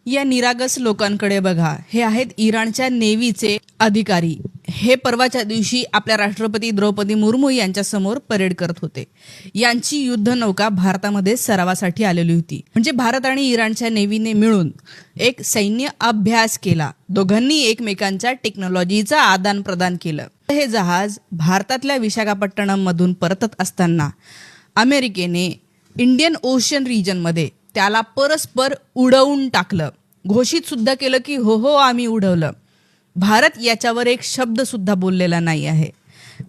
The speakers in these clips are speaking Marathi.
या निरागस लोकांकडे बघा. हे आहेत इराणच्या नेव्हीचे अधिकारी. हे परवाच्या दिवशी आपल्या राष्ट्रपती द्रौपदी मुर्मू यांच्या समोर परेड करत होते. यांची युद्धनौका भारतामध्ये सरावासाठी आलेली होती. म्हणजे भारत आणि इराणच्या नेव्हीने मिळून एक सैन्य अभ्यास केला. दोघांनी एकमेकांच्या टेक्नॉलॉजीचा आदान प्रदान केलं. हे जहाज भारतातल्या विशाखापट्टणम मधून परतत असताना अमेरिकेने इंडियन ओशन रिजनमध्ये त्याला परस्पर उडवून टाकलं. घोषित सुद्धा केलं की हो हो आम्ही उडवलं. भारत याच्यावर एक शब्द सुद्धा बोललेला नाही आहे.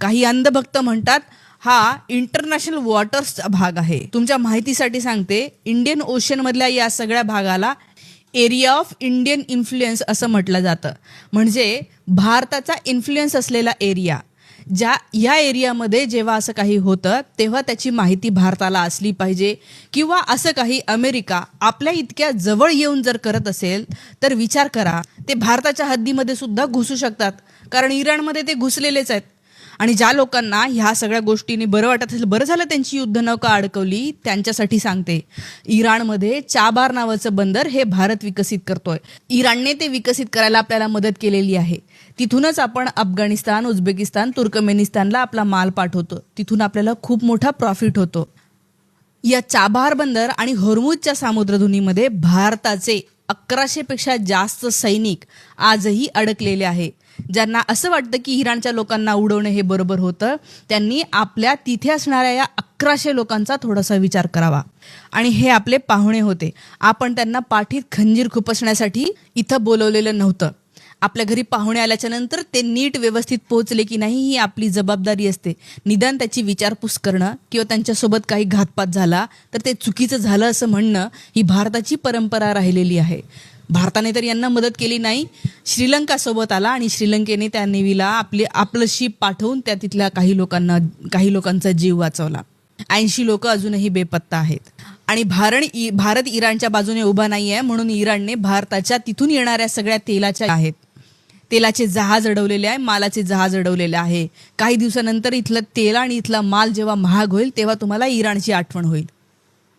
काही अंधभक्त म्हणतात हा इंटरनॅशनल वॉटर्सचा भाग आहे. तुमच्या माहितीसाठी सांगते, इंडियन ओशन मधल्या या सगळ्या भागाला एरिया ऑफ इंडियन इन्फ्लुएन्स असं म्हटलं जातं. म्हणजे भारताचा इन्फ्लुएन्स असलेला एरिया. या एरियामध्ये जेव्हा असं काही होतं तेव्हा त्याची माहिती भारताला असली पाहिजे. किंवा असं काही अमेरिका आपल्या इतक्या जवळ येऊन जर करत असेल तर विचार करा, ते भारताच्या हद्दीमध्ये सुद्धा घुसू शकतात. कारण इराणमध्ये ते घुसलेलेच आहेत. आणि ज्या लोकांना ह्या सगळ्या गोष्टींनी बरं वाटत असेल, बरं झालं त्यांची युद्धनौका अडकवली, त्यांच्यासाठी सांगते, इराणमध्ये चाबार नावाचं बंदर हे भारत विकसित करतोय. इराणने ते विकसित करायला आपल्याला मदत केलेली आहे. तिथूनच आपण अफगाणिस्तान, उझबेकिस्तान, तुर्कमेनिस्तानला आपला माल पाठवतो. तिथून आपल्याला खूप मोठा प्रॉफिट होतो. या चाबार बंदर आणि होर्मुझच्या सामुद्रधुनीमध्ये भारताचे 1100 पेक्षा जास्त सैनिक आजही अडकलेले आहे. ज्यांना असं वाटतं की इराणच्या लोकांना उडवणं हे बरोबर होतं, त्यांनी आपल्या तिथे असणाऱ्या या 1100 लोकांचा थोडासा विचार करावा. आणि हे आपले पाहुणे होते. आपण त्यांना पाठीत खंजीर खुपसण्यासाठी इथं बोलवलेलं नव्हतं. आपल्या घरी पाहुणे आल्याच्या नंतर ते नीट व्यवस्थित पोहोचले की नाही ही आपली जबाबदारी असते. निदान त्याची विचारपूस करणं किंवा त्यांच्यासोबत काही घातपात झाला तर ते चुकीचं झालं असं म्हणणं ही भारताची परंपरा राहिलेली आहे. भारताने तर यांना मदत केली नाही. श्रीलंका सोबत आला आणि श्रीलंकेने त्या नेव्हीला आपलं शिप पाठवून त्या तिथल्या काही लोकांचा जीव वाचवला. 80 लोक अजूनही बेपत्ता आहेत. आणि भारत इराणच्या बाजूने उभा नाही आहे म्हणून इराणने भारताच्या तिथून येणाऱ्या सगळ्या तेलाचे जहाज अडवलेले आहे, मालाचे जहाज अडवलेले आहे. काही दिवसानंतर इथलं तेल आणि इथला माल जेव्हा महाग होईल तेव्हा तुम्हाला इराणची आठवण होईल.